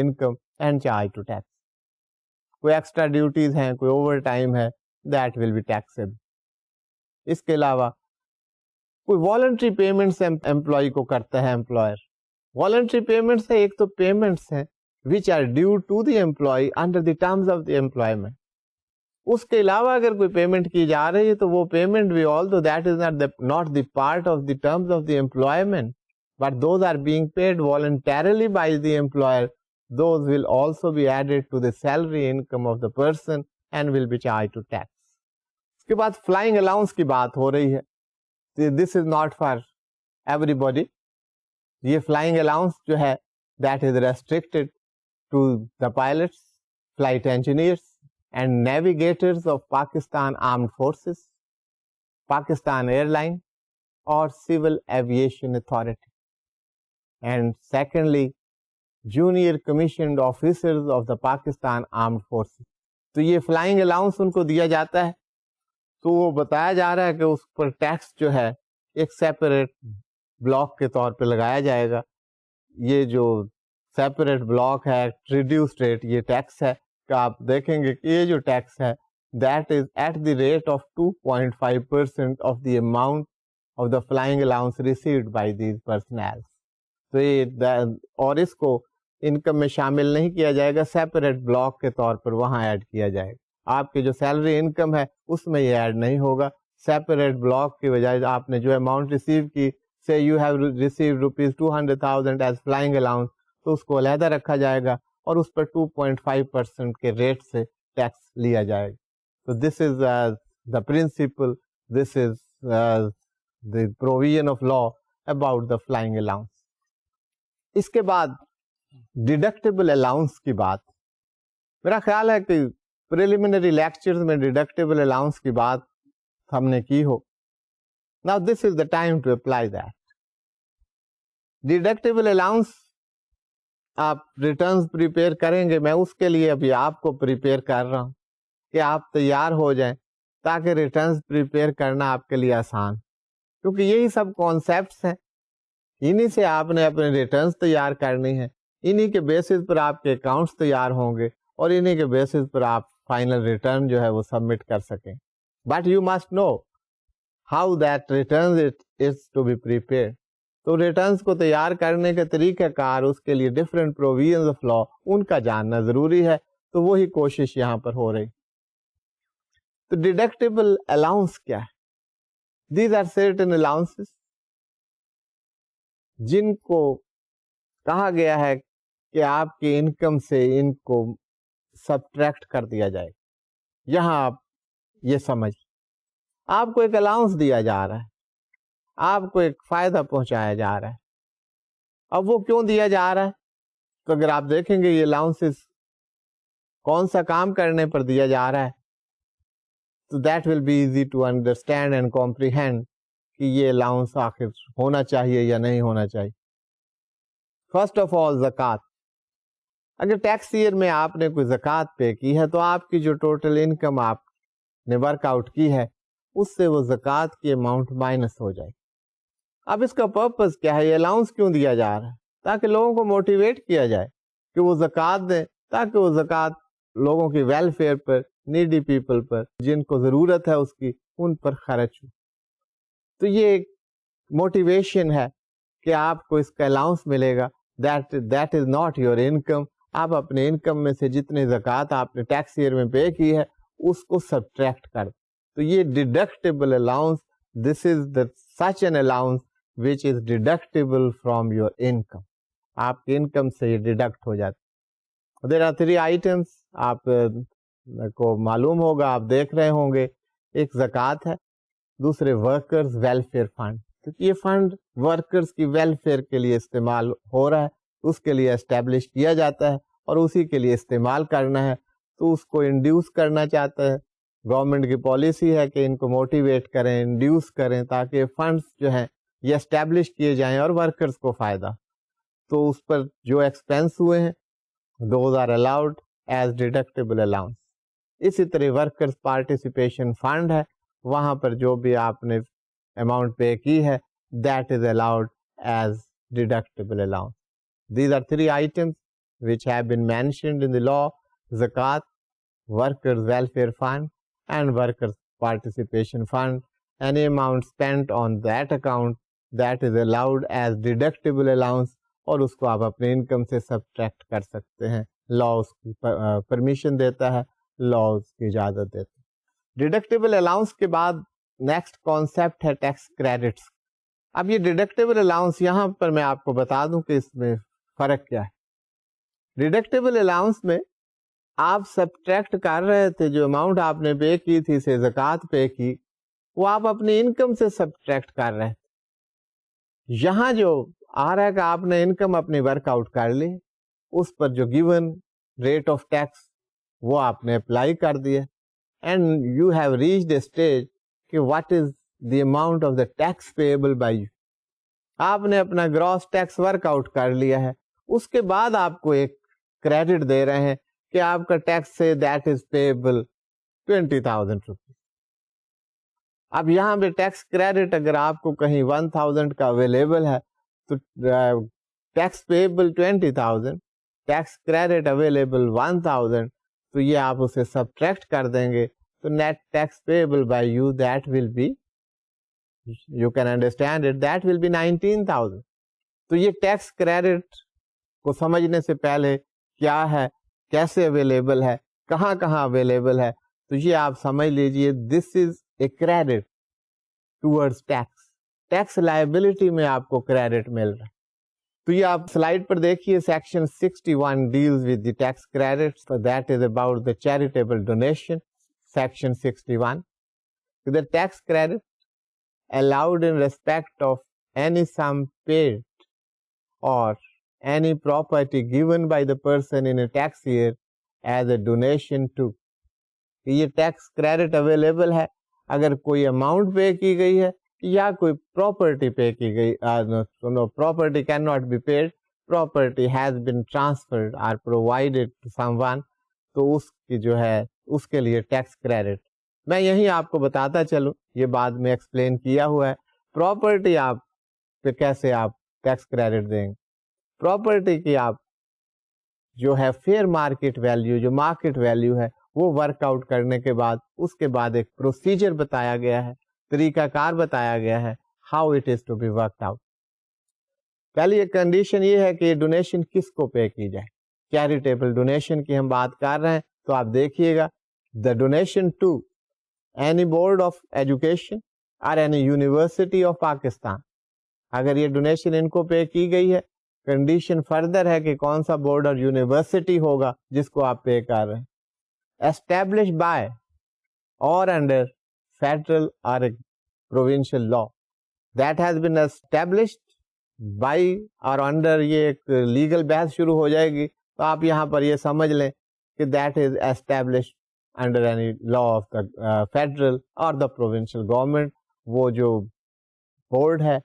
income and charged to tax. کوئی ایکسٹرا ڈیوٹیز ہیں, کوئی اوور ٹائم ہے, that will be taxable. اس کے علاوہ کوئی والنٹری پیمنٹس امپلائی کو کرتا ہے امپلائر. والنٹری پیمنٹس ہے, ایک تو پیمنٹس ہیں which are due to the employee under the terms of the employment. اس کے علاوہ اگر کوئی پیمنٹ کی جا رہی ہے تو وہ پیمنٹ بھی, although that is not the part of the terms of the employment, but those are being paid voluntarily by the employer, those will also be added to the salary income of the person and will be charged to tax. اس کے بعد flying allowance کی بات ہو رہی ہے. This is not for everybody. یہ flying allowance جو ہے that is restricted to the pilots, flight engineers and navigators of Pakistan Armed Forces, Pakistan Airline or Civil Aviation Authority. And secondly, junior commissioned officers of the Pakistan Armed Forces. تو یہ flying allowance ان کو دیا جاتا ہے, تو وہ بتایا جا رہا ہے کہ اس پر ٹیکس جو ہے ایک سیپریٹ بلاک کے طور پہ لگایا جائے گا. یہ جو سیپریٹ بلاک ہے ریڈیوس ریٹ, یہ ٹیکس ہے کہ آپ دیکھیں گے کہ یہ جو ٹیکس ہے that is at the rate of 2.5% of the amount of the flying allowance received by these personnel. تو یہ اور اس کو انکم میں شامل نہیں کیا جائے گا, سیپریٹ بلاک کے طور پر وہاں ایڈ کیا جائے گا. آپ کی جو سیلری انکم ہے اس میں یہ ایڈ نہیں ہوگا. سیپریٹ بلاک کی بجائے آپ نے جو اماؤنٹ ریسیو کی, say you have received ₹200,000 as flying allowance, تو اس کو علیحدہ رکھا جائے گا اور اس پر 2.5% کے ریٹ سے ٹیکس لیا جائے گا. So this is the principle, this is the provision of law about the flying allowance. اس کے بعد ڈیڈکٹیبل الاؤنس کی بات, میرا خیال ہے کہ پریلیمنری لیکچرز میں ڈیڈکٹیبل الاؤنس کی بات ہم نے کی ہو. Now this is the time to apply that. Deductible allowance آپ ریٹرنز پریپیئر کریں گے, میں اس کے لیے ابھی آپ کو پریپیئر کر رہا ہوں کہ آپ تیار ہو جائیں تاکہ ریٹرنز پریپیئر کرنا آپ کے لیے آسان, کیونکہ یہی سب کانسیپٹس ہیں, انہی سے آپ نے اپنے ریٹرنز تیار کرنی ہے, انہی کے بیسس پر آپ کے اکاؤنٹس تیار ہوں گے اور انہی کے بیسس پر آپ فائنل ریٹرن جو ہے وہ سبمٹ کر سکیں. But you must know how that returns is to be prepare. تو ریٹرنز کو تیار کرنے کے طریقہ کار, اس کے لیے ڈفرینٹ پروویژنز آف لا, ان کا جاننا ضروری ہے. تو وہی کوشش یہاں پر ہو رہی. تو ڈیڈکٹیبل الاؤنس کیا ہے؟ دیز آر سرٹن الاؤنسز جن کو کہا گیا ہے کہ آپ کی انکم سے ان کو سبٹریکٹ کر دیا جائے. یہاں آپ یہ سمجھ, آپ کو ایک الاؤنس دیا جا رہا ہے, آپ کو ایک فائدہ پہنچایا جا رہا ہے. اب وہ کیوں دیا جا رہا ہے؟ تو اگر آپ دیکھیں گے یہ الاؤنسز کون سا کام کرنے پر دیا جا رہا ہے, تو that will be easy to understand and comprehend کہ یہ الاؤنس آخر ہونا چاہیے یا نہیں ہونا چاہیے. فرسٹ آف آل زکوٰۃ. اگر ٹیکس ایئر میں آپ نے کوئی زکوٰۃ پے کی ہے تو آپ کی جو ٹوٹل انکم آپ نے ورک آؤٹ کی ہے اس سے وہ زکوٰۃ کی اماؤنٹ مائنس ہو جائے. اب اس کا پرپز کیا ہے, یہ الاؤنس کیوں دیا جا رہا ہے؟ تاکہ لوگوں کو موٹیویٹ کیا جائے کہ وہ زکوٰۃ دیں, تاکہ وہ زکوٰۃ لوگوں کی ویلفیئر پر, نیڈی پیپل پر, جن کو ضرورت ہے اس کی, ان پر خرچ ہو. تو یہ ایک موٹیویشن ہے کہ آپ کو اس کا الاؤنس ملے گا. That is not your income. آپ اپنے انکم میں سے جتنے زکوٰۃ آپ نے ٹیکس ایئر میں پے کی ہے اس کو سبٹریکٹ کر. تو یہ deductible allowance, this is the such an allowance which is deductible from your income. آپ کی انکم سے یہ ڈیڈکٹ ہو جاتا. There are 3 items, آپ کو معلوم ہوگا, آپ دیکھ رہے ہوں گے. ایک زکوٰۃ ہے, دوسرے ورکرز ویلفیئر فنڈ, کیونکہ یہ فنڈ ورکرز کی ویلفیئر کے لیے استعمال ہو رہا ہے, اس کے لیے اسٹیبلش کیا جاتا ہے اور اسی کے لیے استعمال کرنا ہے. تو اس کو انڈیوس کرنا چاہتا ہے, گورنمنٹ کی پالیسی ہے کہ ان کو موٹیویٹ کریں, انڈیوس کریں تاکہ فنڈز جو ہیں یہ اسٹیبلش کیے جائیں اور ورکرز کو فائدہ. تو اس پر جو ایکسپینس ہوئے ہیں those are allowed as deductible allowance. اسی طرح ورکرز پارٹیسپیشن فنڈ ہے, وہاں پر جو بھی آپ نے اماؤنٹ پے کی ہے that is allowed as deductible allowance. These are 3 items which have been mentioned in the law: zakat, workers welfare fund and workers participation fund. Any amount spent on that account that is allowed as deductible allowance, اور اس کو آپ اپنے income سے subtract کر سکتے ہیں. لا اس کی permission دیتا ہے, لا اس کی اجازت دیتا ہے. ڈیڈکٹیبل الاؤنس کے بعد نیکسٹ کانسیپٹ ہے ٹیکس کریڈٹس. اب یہ ڈیڈکٹیبل الاؤنس, یہاں پر میں آپ کو بتا دوں کہ اس میں فرق کیا ہے. ڈیڈکٹیبل الاؤنس میں آپ سبٹریکٹ کر رہے تھے, جو اماؤنٹ آپ نے پے کی تھی, سے زکوٰۃ پے کی, وہ آپ اپنی انکم سے سبٹریکٹ کر رہے تھے. یہاں جو آ رہا ہے کہ آپ نے انکم اپنی ورک آؤٹ کر لی, اس پر جو گیون ریٹ آف ٹیکس وہ آپ نے اپلائی کر دیا, and you have reached a stage کہ what is the amount of the tax payable by you. آپ نے اپنا گراس ٹیکس ورک آؤٹ کر لیا ہے, اس کے بعد آپ کو ایک کریڈٹ دے رہے ہیں کہ آپ کا ٹیکس سے دیٹ از پیبل 20,000 روپیز. اب یہاں پہ ٹیکس کریڈٹ اگر آپ کو کہیں 1000 کا اویلیبل ہے تو tax payable 20,000, tax credit available 1000, تو یہ آپ اسے سبٹریکٹ کر دیں گے تو net tax payable by you that will be, you can understand it, that will be 19,000. تو یہ ٹیکس کریڈٹ کو سمجھنے سے پہلے کیا ہے, کیسے اویلیبل ہے, کہاں کہاں اویلیبل ہے, تو یہ آپ سمجھ لیجئے this is a credit towards tax, tax liability میں آپ کو کریڈٹ مل رہا ہے. تو یہ آپ سلائڈ پر دیکھیے section 61 deals with the tax credits, that is about the charitable donation. Section 61, the tax credit allowed in respect of any sum paid or any property given by the person in a tax year as a donation to. یہ tax credit available ہے اگر کوئی amount pay کی گئی ہے یا کوئی property pay کی گئی. Property can not be paid, property has been transferred اور پرووائڈیڈ ٹو سم ون, تو اس کی جو ہے اس کے لیے ٹیکس کریڈٹ. میں یہی آپ کو بتاتا چلوں, یہ بعد میں ایکسپلین کیا ہوا ہے. پراپرٹی آپ پہ کیسے آپ ٹیکس کریڈٹ دیں گے, پراپرٹی کی آپ جو ہے فیئر مارکیٹ ویلیو, جو مارکیٹ ویلیو ہے وہ ورک آؤٹ کرنے کے بعد اس کے بعد ایک پروسیجر بتایا گیا ہے, طریقہ کار بتایا گیا ہے, how it is to be worked out. پہلی ایک کنڈیشن یہ ہے کہ ڈونیشن کس کو پے کی جائے. چیریٹیبل ڈونیشن کی ہم بات کر رہے ہیں, تو آپ دیکھیے گا the donation to any board of education اور اینی یونیورسٹی آف پاکستان. اگر یہ ڈونیشن ان کو پے کی گئی ہے, کنڈیشن فردر ہے کہ کون سا بورڈ اور یونیورسٹی ہوگا جس کو آپ پے کر رہے ہیں. اسٹیبلش بائی اور انڈر فیڈرل اور provincial law, that has been established by اور انڈر, یہ ایک لیگل بحث شروع ہو جائے گی, تو آپ یہاں پر یہ سمجھ لیں کہ that is established under any law of the federal اور دا پروونشل گورنمنٹ. وہ جو بورڈ ہے,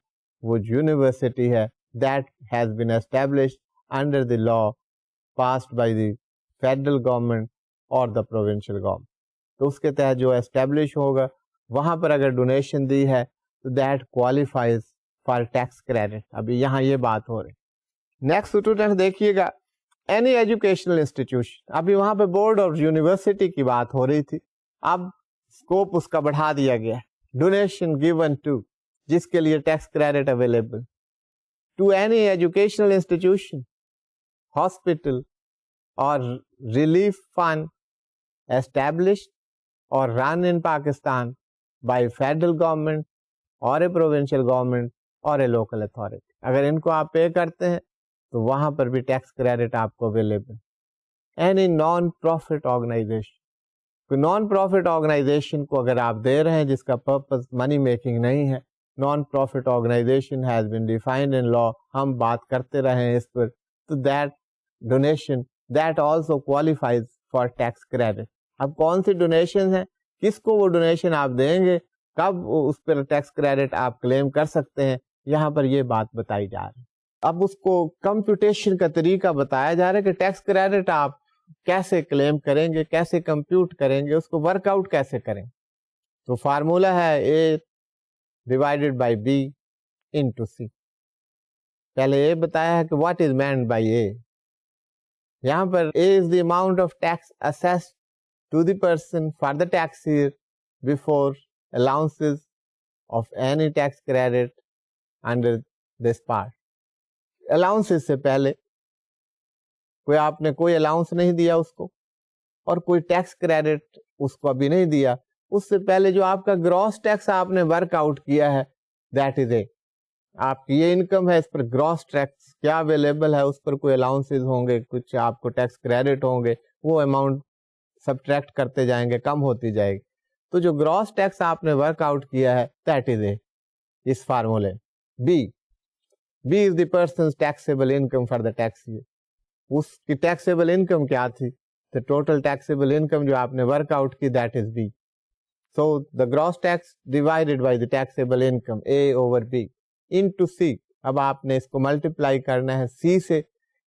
وہ یونیورسٹی ہے, that has been established under the law passed by the federal government اور دا پروونشل گورنمنٹ. تو اس کے تحت جو اسٹیبلش ہوگا وہاں پر اگر ڈونیشن دی ہے تو that qualifies for tax credit. ابھی یہاں یہ بات ہو رہی. نیکسٹ اسٹوڈنٹ دیکھیے گا, اینی ایجوکیشنل انسٹیٹیوشن. ابھی وہاں پہ بورڈ اور یونیورسٹی کی بات ہو رہی تھی, اب اسکوپ اس کا بڑھا دیا گیا. ڈونیشن گیون ٹو, جس کے لیے tax credit available, to any educational institution, hospital اور relief fund established or run in Pakistan by federal government or a provincial government or a local authority. اگر ان کو آپ پے کرتے ہیں تو وہاں پر بھی ٹیکس کریڈٹ آپ کو available. Any non profit organisation, کوئی نان پروفٹ آرگنائزیشن کو اگر آپ دے رہے ہیں جس کا پرپز منی میکنگ نہیں ہے, non profit organisation has been defined in law, ہم بات کرتے رہے ہیں اس پر, تو that donation that also qualifies for tax credit. اب کون سی ڈونیشن ہیں, کس کو وہ ڈونیشن آپ دیں گے, کب اس پر ٹیکس کریڈٹ آپ کلیم کر سکتے ہیں, یہاں پر یہ بات بتائی جا رہی ہے. اب اس کو کمپیوٹیشن کا طریقہ بتایا جا رہا ہے کہ ٹیکس کریڈٹ آپ کیسے کلیم کریں گے, کیسے کمپیوٹ کریں گے, اس کو ورک آؤٹ کیسے کریں. تو فارمولا ہے A divided by B into C. پہلے یہ بتایا ہے کہ what is meant by A. یہاں پر A is the amount of tax assessed to the person for the tax year before allowances of any tax credit under this part. Allowances سے پہلے کوئی آپ نے کوئی الاؤنس نہیں دیا اس کو, اور کوئی ٹیکس کریڈٹ اس کو ابھی نہیں دیا, اس سے پہلے جو آپ کا گراس ٹیکس آپ نے ورک آؤٹ کیا ہے دیٹ از اے. آپ کی یہ انکم ہے, اس پر گراس ٹیکس کیا اویلیبل ہے, اس پر کوئی الاؤنسز ہوں گے, کچھ آپ کو ٹیکس کریڈٹ ہوں گے, وہ اماؤنٹ سبٹریکٹ کرتے جائیں گے, کم ہوتی جائے گی. تو جو گراس ٹیکس آپ نے ورک آؤٹ کیا ہے دیٹ از اے. اس فارمولے B is the person's taxable income for the tax year. اس کی ٹیکسیبل انکم کیا تھی, تو ٹوٹل ٹیکسیبل انکم جو آپ نے ورک آؤٹ کی that is B. So the gross tax divided by the taxable income A over B into C. اب آپ نے اس کو ملٹیپلائی کرنا ہے سی سے.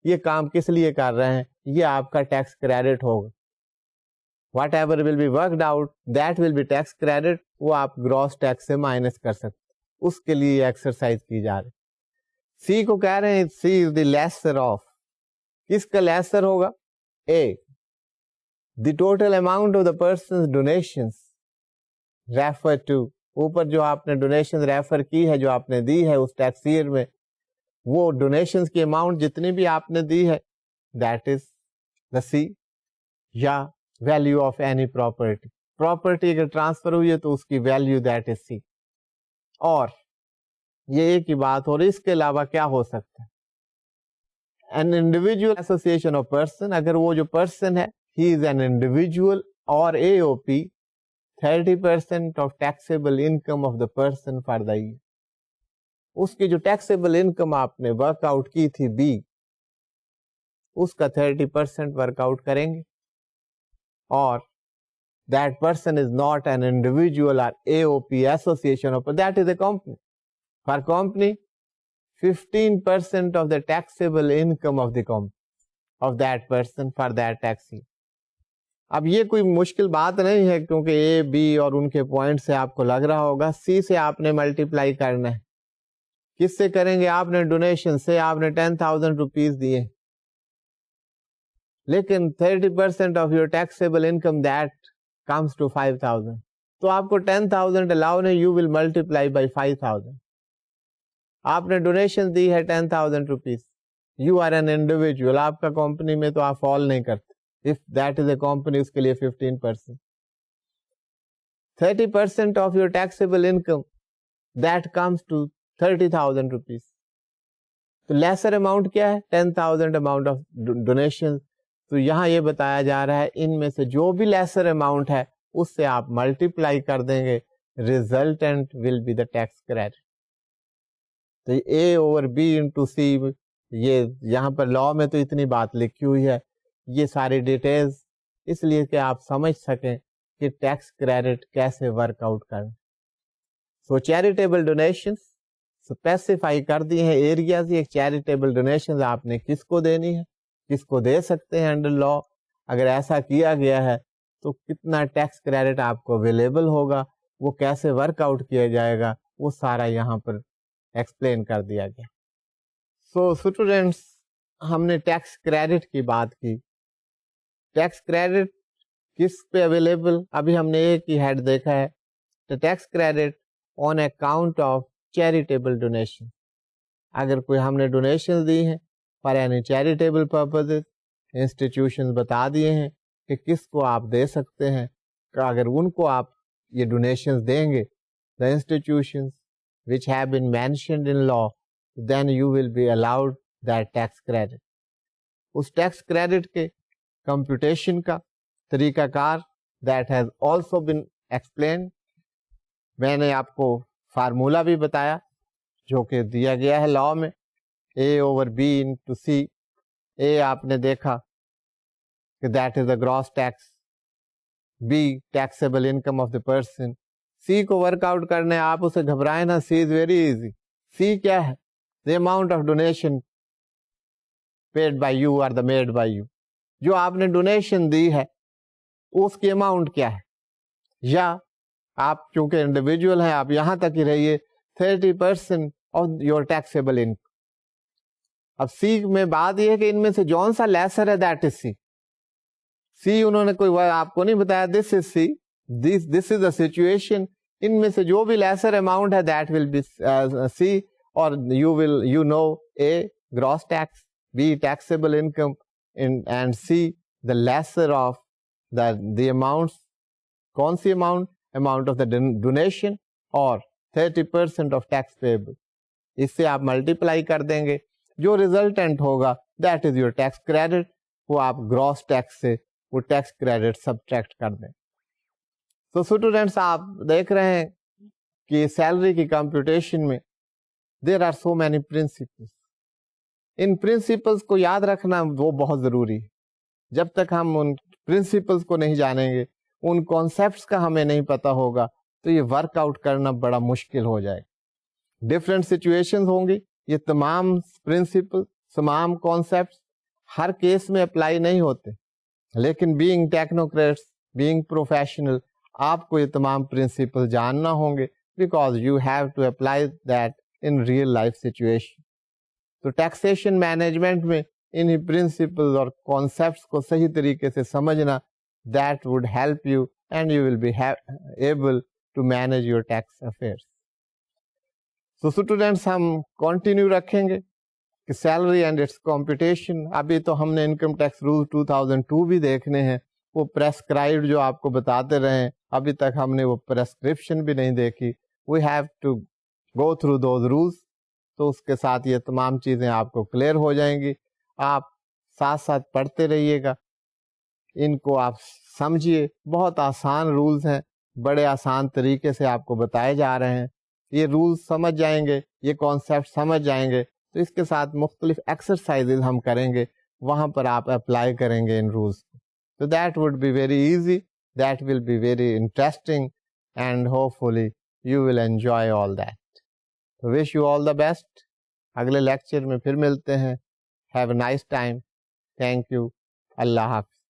یہ کام کس لیے کر رہے ہیں, یہ آپ کا ٹیکس کریڈٹ ہوگا. Whatever will be worked out, that will be tax credit. وہ آپ گراس ٹیکس سے مائنس کر سکتے. اس کے لیے ایکسرسائز کی جا رہی. سی کو کہہ رہے ہیں سی از دی لیسر آف. کس کا لیسر ہوگا؟ A. The total amount of the person's donations refer to. اوپر جو آپ نے ڈونیشن ریفر کی ہے، جو آپ نے دی ہے اس ٹیکس ایئر میں، وہ ڈونیشنز کی اماؤنٹ جتنی بھی آپ نے دی ہے دیٹ از دا سی. یا value of any property. Property اگر ٹرانسفر ہوئی ہے تو اس کی ویلیو دیٹ از سی. اور یہ ایک ہی بات. اور اس کے علاوہ کیا ہو سکتا ہے؟ an individual association of person. اگر وہ جو پرسن ہے he is an individual or AOP, 30% of taxable income of the person for the year. اس کی جو taxable income آپ نے ورک آؤٹ کی تھی B، اس کا 30% ورک آؤٹ کریں گے. اور that person is not an individual or AOP association of, that is a company. For company, 15% of the taxable income of the company, of that person for that tax year. اب یہ کوئی مشکل بات نہیں ہے، کیونکہ اے بی اور ان کے پوائنٹ سے آپ کو لگ رہا ہوگا. سی سے آپ نے ملٹیپلائی کرنا ہے. کس سے کریں گے؟ آپ نے ڈونیشن سے آپ نے 10,000 روپیز دیے، لیکن 30% of your taxable income that comes to 5,000. تو آپ کو 10,000 الاؤ نہیں، یو ول ملٹیپلائی بائی 5,000. آپ نے ڈونیشن دی ہے 10,000 rupees. You are an individual. آپ کا کمپنی میں تو آپ فال نہیں کرتے. If that is a company, اس کے لیے 15%. 30% of your taxable income that comes to 30,000 rupees. تو lesser amount کیا ہے؟ 10,000 amount of donation. تو یہاں یہ بتایا جا رہا ہے ان میں سے جو بھی lesser amount ہے اس سے آپ ملٹیپلائی کر دیں گے. Resultant will be the tax credit. تو A over B into C، یہ یہاں پر لا میں تو اتنی بات لکھی ہوئی ہے، یہ ساری ڈیٹیلز اس لیے کہ آپ سمجھ سکیں کہ ٹیکس کریڈٹ کیسے ورک آؤٹ کریں. سو چیریٹیبل ڈونیشن اسپیسیفائی کر دی ہیں ایریاز. یہ چیریٹیبل ڈونیشن آپ نے کس کو دینی ہے، کس کو دے سکتے ہیں انڈر لا. اگر ایسا کیا گیا ہے تو کتنا ٹیکس کریڈٹ آپ کو اویلیبل ہوگا، وہ کیسے ورک آؤٹ کیا جائے گا، وہ سارا یہاں پر ایکسپلین کر دیا گیا. سو اسٹوڈینٹس، ہم نے ٹیکس کریڈٹ کی بات کی. ٹیکس کریڈٹ کس پہ اویلیبل؟ ابھی ہم نے ایک ہی ہیڈ دیکھا ہے، tax credit on account of charitable donation. اگر کوئی ہم نے ڈونیشن دی ہیں for any charitable purpose, institution بتا دیے ہیں کہ کس کو آپ دے سکتے ہیں. اگر ان کو آپ یہ ڈونیشن دیں گے، the institutions which have been mentioned in law, then you will be allowed that tax credit. اس ٹیکس کریڈٹ کے کمپیوٹیشن کا طریقہ کار that has also been explained. میں نے آپ کو فارمولا بھی بتایا جو کہ دیا گیا ہے لا میں، A over B into C. A آپ نے دیکھا کہ that is the gross tax. B taxable income of the person. C کو ورک آؤٹ کرنے آپ اسے گھبرائیں نا. C is very easy. C کیا ہے؟ The amount of donation paid by you or the made by you. جو آپ نے ڈونیشن دی ہے اس کی اماؤنٹ کیا ہے، یا آپ چونکہ انڈیویجول ہیں آپ یہاں تک ہی رہیے 30% آف یور ٹیکسیبل انکم. اب سی میں بات یہ ہے کہ ان میں سے جون سا لیسر ہے دیٹ از سی. سی انہوں نے کوئی آپ کو نہیں بتایا، دس از سی، دس از اے سچویشن. ان میں سے جو بھی لیسر اماؤنٹ ہے دیٹ ول بی سی. اور you know A gross tax, B taxable income, and C the lesser of the amounts. کون سی amount? Amount of the donation اور 30% آف ٹیکس پیبل. اس سے آپ ملٹیپلائی کر دیں گے، جو ریزلٹنٹ ہوگا that is your tax credit. وہ آپ گراس ٹیکس سے وہ ٹیکس کریڈٹ سبٹریکٹ کر دیں. تو اسٹوڈینٹس آپ دیکھ رہے ہیں کہ سیلری کی کمپیوٹیشن میں there are so many principles. ان پرنسپلس کو یاد رکھنا وہ بہت ضروری ہے. جب تک ہم ان پرنسپلس کو نہیں جانیں گے، ان کانسیپٹس کا ہمیں نہیں پتا ہوگا، تو یہ ورک آؤٹ کرنا بڑا مشکل ہو جائے. ڈفرینٹ سچویشن ہوں گی. یہ تمام پرنسپل، تمام کانسیپٹس ہر کیس میں اپلائی نہیں ہوتے، لیکن بینگ ٹیکنوکریٹس، بینگ پروفیشنل، آپ کو یہ تمام پرنسپل جاننا ہوں گے, because you have to apply that in real life situation. تو ٹیکسیشن مینجمنٹ میں انہی پرنسپل اور کانسیپٹس کو صحیح طریقے سے سمجھنا, that would help you and you will be able to manage your tax affairs. تو اسٹوڈینٹس ہم کنٹینیو رکھیں گے کہ سیلری اینڈ اٹس کمپٹیشن. ابھی تو ہم نے انکم ٹیکس رول 2002 بھی دیکھنے ہیں, وہ پریسکرائبڈ جو آپ کو بتاتے رہے, ابھی تک ہم نے وہ پریسکرپشن بھی نہیں دیکھی. We have to go through those rules. تو اس کے ساتھ یہ تمام چیزیں آپ کو کلیئر ہو جائیں گی. آپ ساتھ ساتھ پڑھتے رہیے گا, ان کو آپ سمجھیے. بہت آسان رولز ہیں, بڑے آسان طریقے سے آپ کو بتائے جا رہے ہیں. یہ رولز سمجھ جائیں گے, یہ کانسیپٹ سمجھ جائیں گے, تو اس کے ساتھ مختلف ایکسرسائزز ہم کریں گے, وہاں پر آپ اپلائی کریں گے ان رولز کو. تو that would be very easy, that will be very interesting, and hopefully you will enjoy all that. Wish you all the best. اگلے لیکچر میں پھر ملتے ہیں. Have a nice time. Thank you. Allah حافظ.